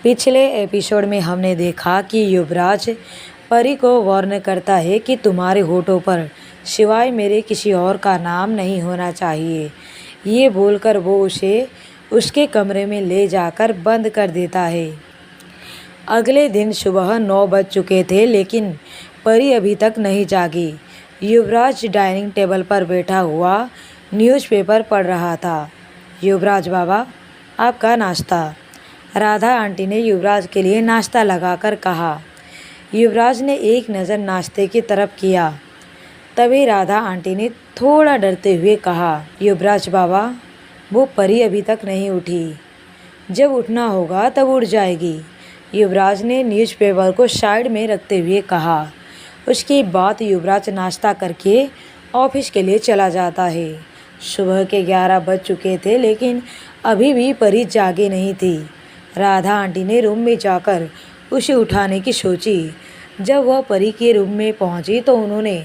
पिछले एपिसोड में हमने देखा कि युवराज परी को वार्न करता है कि तुम्हारे होठों पर सिवाय मेरे किसी और का नाम नहीं होना चाहिए। ये बोलकर वो उसे उसके कमरे में ले जाकर बंद कर देता है। अगले दिन सुबह 9 बज चुके थे, लेकिन परी अभी तक नहीं जागी। युवराज डाइनिंग टेबल पर बैठा हुआ न्यूज़पेपर पढ़ रहा था। युवराज बाबा, आपका नाश्ता। राधा आंटी ने युवराज के लिए नाश्ता लगाकर कहा। युवराज ने एक नज़र नाश्ते की तरफ किया। तभी राधा आंटी ने थोड़ा डरते हुए कहा, युवराज बाबा, वो परी अभी तक नहीं उठी। जब उठना होगा तब उठ जाएगी। युवराज ने न्यूज़पेपर को साइड में रखते हुए कहा। उसके बाद युवराज नाश्ता करके ऑफिस के लिए चला जाता है। सुबह के 11 बज चुके थे, लेकिन अभी भी परी जागी नहीं थी। राधा आंटी ने रूम में जाकर उसे उठाने की सोची। जब वह परी के रूम में पहुंची तो उन्होंने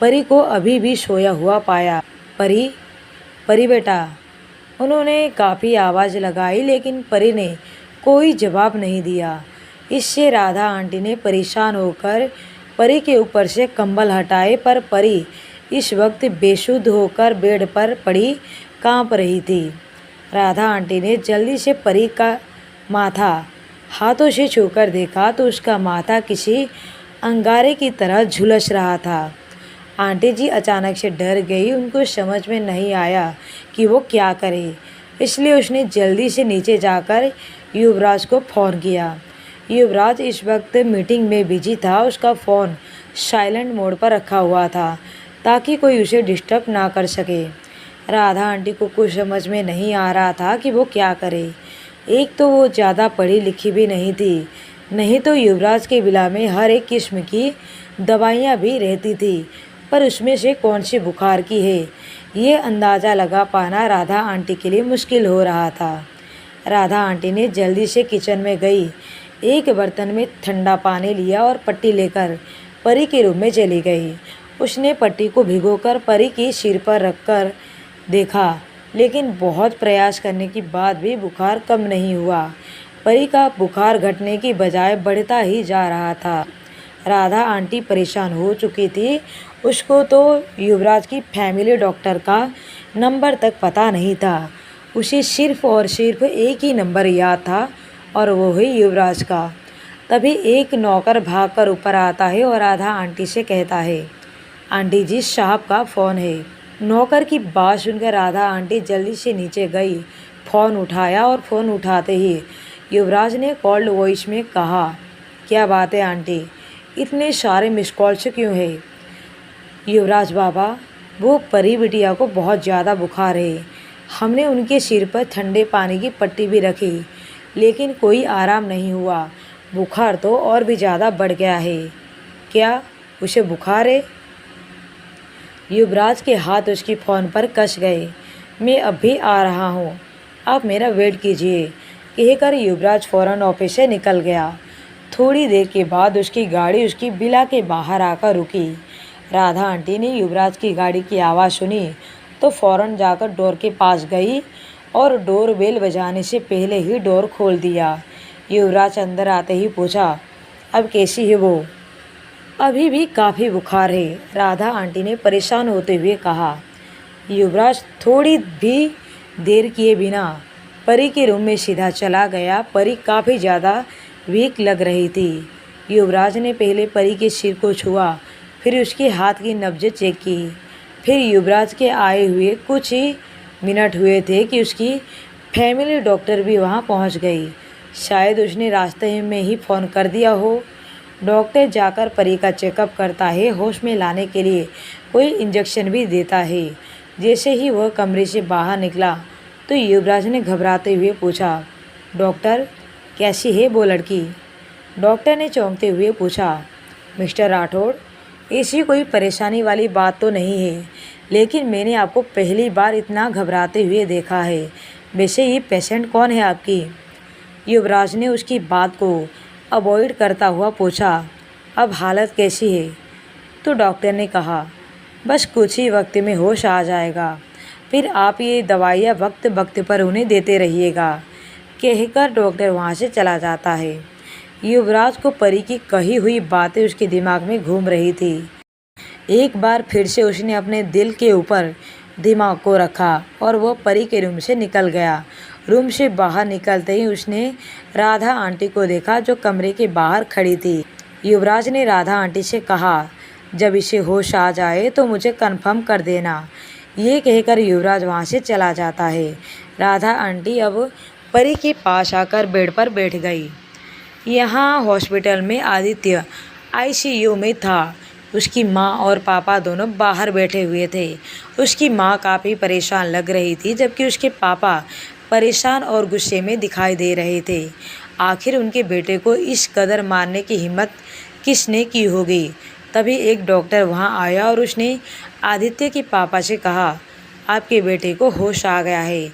परी को अभी भी सोया हुआ पाया। परी, परी बेटा। उन्होंने काफ़ी आवाज़ लगाई, लेकिन परी ने कोई जवाब नहीं दिया। इससे राधा आंटी ने परेशान होकर परी के ऊपर से कंबल हटाए, पर परी इस वक्त बेसुध होकर बेड पर पड़ी कांप रही थी। राधा आंटी ने जल्दी से परी का माथा हाथों से छूकर देखा तो उसका माथा किसी अंगारे की तरह झुलस रहा था। आंटी जी अचानक से डर गई। उनको समझ में नहीं आया कि वो क्या करे, इसलिए उसने जल्दी से नीचे जाकर युवराज को फ़ोन किया। युवराज इस वक्त मीटिंग में बिजी था। उसका फ़ोन साइलेंट मोड पर रखा हुआ था ताकि कोई उसे डिस्टर्ब ना कर सके। राधा आंटी को कुछ समझ में नहीं आ रहा था कि वो क्या करे। एक तो वो ज़्यादा पढ़ी लिखी भी नहीं थी, नहीं तो युवराज के बिला में हर एक किस्म की दवाइयाँ भी रहती थी, पर उसमें से कौन सी बुखार की है, ये अंदाज़ा लगा पाना राधा आंटी के लिए मुश्किल हो रहा था। राधा आंटी ने जल्दी से किचन में गई, एक बर्तन में ठंडा पानी लिया और पट्टी लेकर परी के रूम में चली गई। उसने पट्टी को भिगोकर परी की सिर पर रखकर देखा, लेकिन बहुत प्रयास करने के बाद भी बुखार कम नहीं हुआ। परी का बुखार घटने की बजाय बढ़ता ही जा रहा था। राधा आंटी परेशान हो चुकी थी। उसको तो युवराज की फैमिली डॉक्टर का नंबर तक पता नहीं था। उसे सिर्फ और सिर्फ एक ही नंबर याद था, और वो ही युवराज का। तभी एक नौकर भागकर ऊपर आता है और राधा आंटी से कहता है, आंटी जी, साहब का फ़ोन है। नौकर की बात सुनकर राधा आंटी जल्दी से नीचे गई, फ़ोन उठाया और फ़ोन उठाते ही युवराज ने कॉल्ड वॉइस में कहा, क्या बात है आंटी, इतने सारे मिस कॉल्स क्यों है? युवराज बाबा, वो परी बिटिया को बहुत ज़्यादा बुखार है। हमने उनके सिर पर ठंडे पानी की पट्टी भी रखी, लेकिन कोई आराम नहीं हुआ। बुखार तो और भी ज़्यादा बढ़ गया है। क्या उसे बुखार है? युवराज के हाथ उसकी फ़ोन पर कस गए। मैं अब भी आ रहा हूँ, आप मेरा वेट कीजिए, कहकर युवराज फ़ौरन ऑफिस से निकल गया। थोड़ी देर के बाद उसकी गाड़ी उसकी विला के बाहर आकर रुकी। राधा आंटी ने युवराज की गाड़ी की आवाज़ सुनी तो फ़ौरन जाकर डोर के पास गई और डोर बेल बजाने से पहले ही डोर खोल दिया। युवराज अंदर आते ही पूछा, अब कैसी है वो? अभी भी काफ़ी बुखार है, राधा आंटी ने परेशान होते हुए कहा। युवराज थोड़ी भी देर किए बिना परी के रूम में सीधा चला गया। परी काफ़ी ज़्यादा वीक लग रही थी। युवराज ने पहले परी के सिर को छुआ, फिर उसके हाथ की नब्ज़ चेक की। फिर युवराज के आए हुए कुछ ही मिनट हुए थे कि उसकी फैमिली डॉक्टर भी वहाँ पहुँच गई। शायद उसने रास्ते में ही फ़ोन कर दिया हो। डॉक्टर जाकर परी का चेकअप करता है, होश में लाने के लिए कोई इंजेक्शन भी देता है। जैसे ही वह कमरे से बाहर निकला तो युवराज ने घबराते हुए पूछा, डॉक्टर, कैसी है वो लड़की? डॉक्टर ने चौंकते हुए पूछा, मिस्टर राठौड़, ऐसी कोई परेशानी वाली बात तो नहीं है, लेकिन मैंने आपको पहली बार इतना घबराते हुए देखा है। वैसे ये पेशेंट कौन है आपकी? युवराज ने उसकी बात को अवॉइड करता हुआ पूछा, अब हालत कैसी है? तो डॉक्टर ने कहा, बस कुछ ही वक्त में होश आ जाएगा, फिर आप ये दवाइयाँ वक्त वक्त पर उन्हें देते रहिएगा। कहकर डॉक्टर वहाँ से चला जाता है। युवराज को परी की कही हुई बातें उसके दिमाग में घूम रही थी। एक बार फिर से उसने अपने दिल के ऊपर दिमाग को रखा और वो परी के रूम से निकल गया। रूम से बाहर निकलते ही उसने राधा आंटी को देखा जो कमरे के बाहर खड़ी थी। युवराज ने राधा आंटी से कहा, जब इसे होश आ जाए तो मुझे कंफर्म कर देना। ये कहकर युवराज वहाँ से चला जाता है। राधा आंटी अब परी के पास आकर बेड पर बैठ गई। यहाँ हॉस्पिटल में आदित्य आईसीयू में था। उसकी माँ और पापा दोनों बाहर बैठे हुए थे। उसकी माँ काफ़ी परेशान लग रही थी जबकि उसके पापा परेशान और गुस्से में दिखाई दे रहे थे। आखिर उनके बेटे को इस कदर मारने की हिम्मत किसने की होगी। तभी एक डॉक्टर वहाँ आया और उसने आदित्य के पापा से कहा, आपके बेटे को होश आ गया है,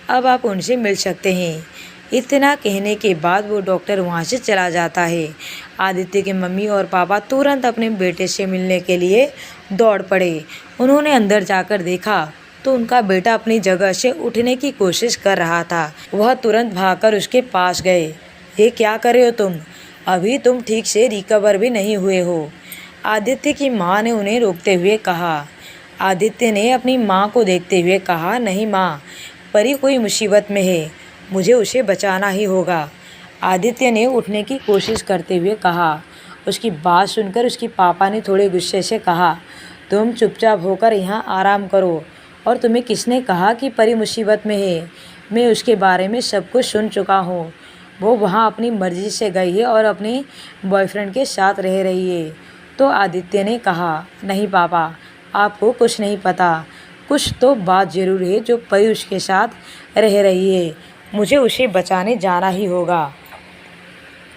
अब आप उनसे मिल सकते हैं। इतना कहने के बाद वो डॉक्टर वहाँ से चला जाता है। आदित्य के मम्मी और पापा तुरंत अपने बेटे से मिलने के लिए दौड़ पड़े। उन्होंने अंदर जाकर देखा तो उनका बेटा अपनी जगह से उठने की कोशिश कर रहा था। वह तुरंत भागकर उसके पास गए। ये क्या कर रहे हो तुम? अभी तुम ठीक से रिकवर भी नहीं हुए हो, आदित्य की माँ ने उन्हें रोकते हुए कहा। आदित्य ने अपनी माँ को देखते हुए कहा, नहीं माँ, परी कोई मुसीबत में है, मुझे उसे बचाना ही होगा। आदित्य ने उठने की कोशिश करते हुए कहा। उसकी बात सुनकर उसके पापा ने थोड़े गुस्से से कहा, तुम चुपचाप होकर यहाँ आराम करो। और तुम्हें किसने कहा कि परी मुसीबत में है? मैं उसके बारे में सब कुछ सुन चुका हूँ। वो वहाँ अपनी मर्जी से गई है और अपने बॉयफ्रेंड के साथ रह रही है। तो आदित्य ने कहा, नहीं पापा, आपको कुछ नहीं पता। कुछ तो बात ज़रूर है जो परी उसके साथ रह रही है। मुझे उसे बचाने जाना ही होगा।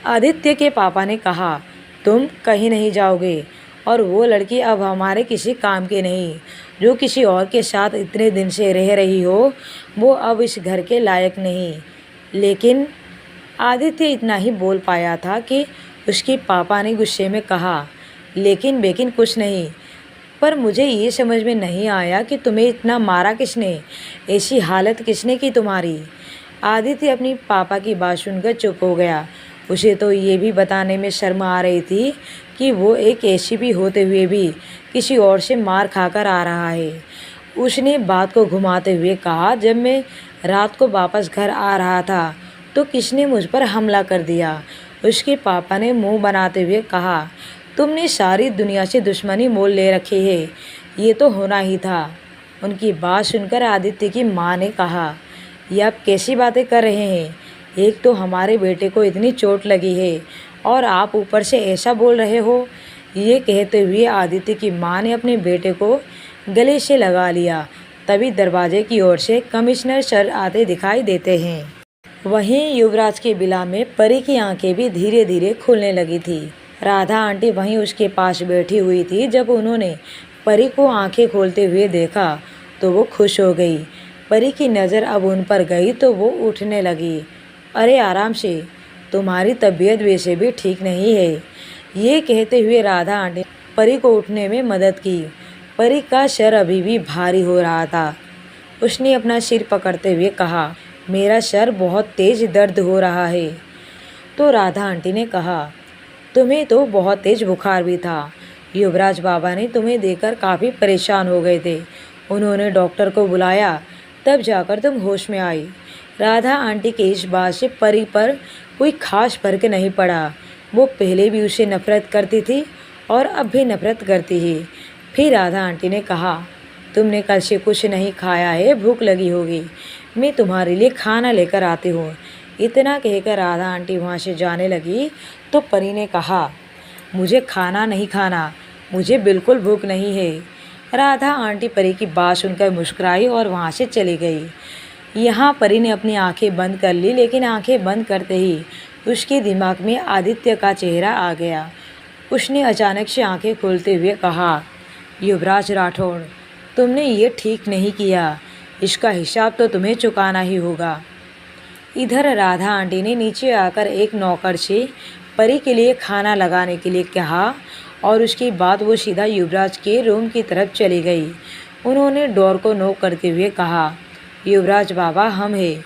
आदित्य के पापा ने कहा, तुम कहीं नहीं जाओगे और वो लड़की अब हमारे किसी काम की नहीं। जो किसी और के साथ इतने दिन से रह रही हो वो अब इस घर के लायक नहीं। लेकिन आदित्य इतना ही बोल पाया था कि उसके पापा ने गुस्से में कहा, लेकिन बेकिन कुछ नहीं। पर मुझे ये समझ में नहीं आया कि तुम्हें इतना मारा किसने, ऐसी हालत किसने की तुम्हारी। आदित्य अपनी पापा की बात सुनकर चुप हो गया। उसे तो ये भी बताने में शर्म आ रही थी कि वो एक एसीपी होते हुए भी किसी और से मार खाकर आ रहा है। उसने बात को घुमाते हुए कहा, जब मैं रात को वापस घर आ रहा था तो किसने मुझ पर हमला कर दिया। उसके पापा ने मुंह बनाते हुए कहा, तुमने सारी दुनिया से दुश्मनी मोल ले रखी है, ये तो होना ही था। उनकी बात सुनकर आदित्य की माँ ने कहा, ये आप कैसी बातें कर रहे हैं? एक तो हमारे बेटे को इतनी चोट लगी है और आप ऊपर से ऐसा बोल रहे हो। ये कहते हुए आदित्य की माँ ने अपने बेटे को गले से लगा लिया। तभी दरवाजे की ओर से कमिश्नर सर आते दिखाई देते हैं। वहीं युवराज के बिला में परी की आंखें भी धीरे धीरे खुलने लगी थी। राधा आंटी वहीं उसके पास बैठी हुई थी। जब उन्होंने परी को आंखें खोलते हुए देखा तो वो खुश हो गई। परी की नज़र अब उन पर गई तो वो उठने लगी। अरे आराम से, तुम्हारी तबीयत वैसे भी ठीक नहीं है। ये कहते हुए राधा आंटी परी को उठने में मदद की। परी का सर अभी भी भारी हो रहा था। उसने अपना सिर पकड़ते हुए कहा, मेरा सर बहुत तेज़ दर्द हो रहा है। तो राधा आंटी ने कहा, तुम्हें तो बहुत तेज़ बुखार भी था। युवराज बाबा ने तुम्हें देखकर काफ़ी परेशान हो गए थे। उन्होंने डॉक्टर को बुलाया, तब जाकर तुम होश में आई। राधा आंटी के इस बात से परी पर कोई खास फर्क नहीं पड़ा। वो पहले भी उसे नफ़रत करती थी और अब भी नफ़रत करती है। फिर राधा आंटी ने कहा, तुमने कल से कुछ नहीं खाया है, भूख लगी होगी, मैं तुम्हारे लिए खाना लेकर आती हूँ। इतना कहकर राधा आंटी वहाँ से जाने लगी तो परी ने कहा, मुझे खाना नहीं खाना, मुझे बिल्कुल भूख नहीं है। राधा आंटी परी की बात सुनकर मुस्कुराई और वहाँ से चली गई। यहाँ परी ने अपनी आंखें बंद कर ली, लेकिन आंखें बंद करते ही उसके दिमाग में आदित्य का चेहरा आ गया। उसने अचानक से आंखें खोलते हुए कहा, युवराज राठौड़, तुमने ये ठीक नहीं किया, इसका हिसाब तो तुम्हें चुकाना ही होगा। इधर राधा आंटी ने नीचे आकर एक नौकर से परी के लिए खाना लगाने के लिए कहा और उसके बाद वो सीधा युवराज के रूम की तरफ चली गई। उन्होंने डोर को नॉक करते हुए कहा, युवराज बाबा हम हैं।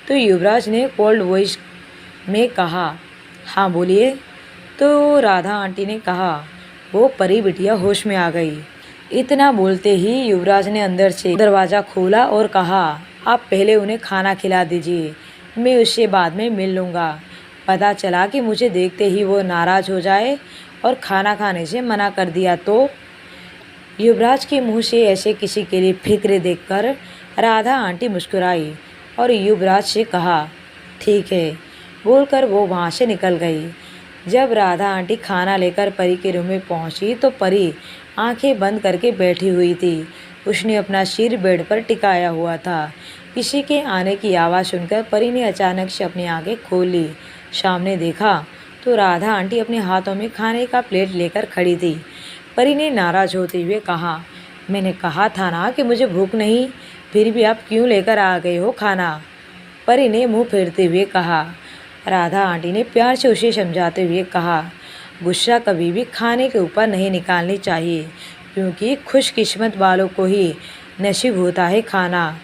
तो युवराज ने कोल्ड वॉइस में कहा, हाँ बोलिए। तो राधा आंटी ने कहा, वो परी बिटिया होश में आ गई। इतना बोलते ही युवराज ने अंदर से दरवाज़ा खोला और कहा, आप पहले उन्हें खाना खिला दीजिए, मैं उससे बाद में मिल लूँगा। पता चला कि मुझे देखते ही वो नाराज़ हो जाए और खाना खाने से मना कर दिया तो। युवराज के मुंह से ऐसे किसी के लिए फिक्र देखकर राधा आंटी मुस्कुराई और युवराज से कहा, ठीक है बोलकर वो वहाँ से निकल गई। जब राधा आंटी खाना लेकर परी के रूम में पहुँची तो परी आंखें बंद करके बैठी हुई थी। उसने अपना सिर बेड पर टिकाया हुआ था। किसी के आने की आवाज़ सुनकर परी ने अचानक से अपनी आंखें खोल ली। सामने देखा तो राधा आंटी अपने हाथों में खाने का प्लेट लेकर खड़ी थी। परी ने नाराज़ होते हुए कहा, मैंने कहा था ना कि मुझे भूख नहीं, फिर भी आप क्यों लेकर आ गए हो खाना? परी ने मुंह फेरते हुए कहा। राधा आंटी ने प्यार से उसे समझाते हुए कहा, गुस्सा कभी भी खाने के ऊपर नहीं निकालनी चाहिए, क्योंकि खुशकिस्मत वालों को ही नसीब होता है खाना,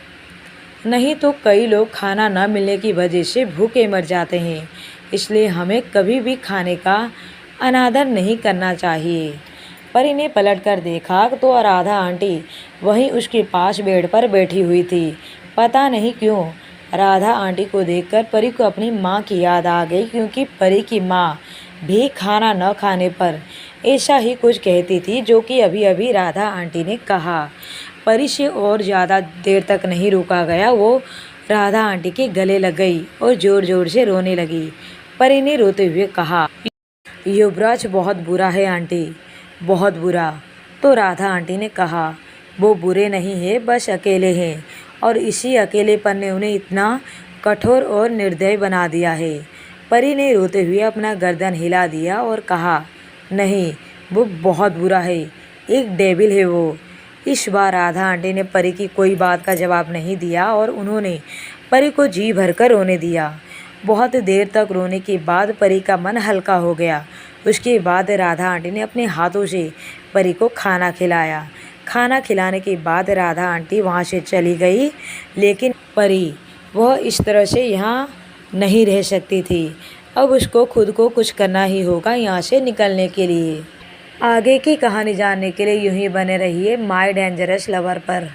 नहीं तो कई लोग खाना न मिलने की वजह से भूखे मर जाते हैं। इसलिए हमें कभी भी खाने का अनादर नहीं करना चाहिए। परी ने पलटकर देखा तो राधा आंटी वहीं उसके पास बेड पर बैठी हुई थी। पता नहीं क्यों राधा आंटी को देखकर परी को अपनी माँ की याद आ गई, क्योंकि परी की माँ भी खाना न खाने पर ऐसा ही कुछ कहती थी, जो कि अभी अभी राधा आंटी ने कहा। परी से और ज़्यादा देर तक नहीं रुका गया। वो राधा आंटी के गले लग गई और ज़ोर ज़ोर से रोने लगी। परी ने रोते हुए कहा, युवराज बहुत बुरा है आंटी, बहुत बुरा। तो राधा आंटी ने कहा, वो बुरे नहीं है, बस अकेले हैं, और इसी अकेलेपन ने उन्हें इतना कठोर और निर्दयी बना दिया है। परी ने रोते हुए अपना गर्दन हिला दिया और कहा, नहीं, वो बहुत बुरा है, एक डेविल है वो। इस बार राधा आंटी ने परी की कोई बात का जवाब नहीं दिया और उन्होंने परी को जी भरकर रोने दिया। बहुत देर तक रोने के बाद परी का मन हल्का हो गया। उसके बाद राधा आंटी ने अपने हाथों से परी को खाना खिलाया। खाना खिलाने के बाद राधा आंटी वहाँ से चली गई, लेकिन परी वह इस तरह से यहाँ नहीं रह सकती थी। अब उसको खुद को कुछ करना ही होगा यहाँ से निकलने के लिए। आगे की कहानी जानने के लिए यूं ही बने रहिए माय डेंजरस लवर पर।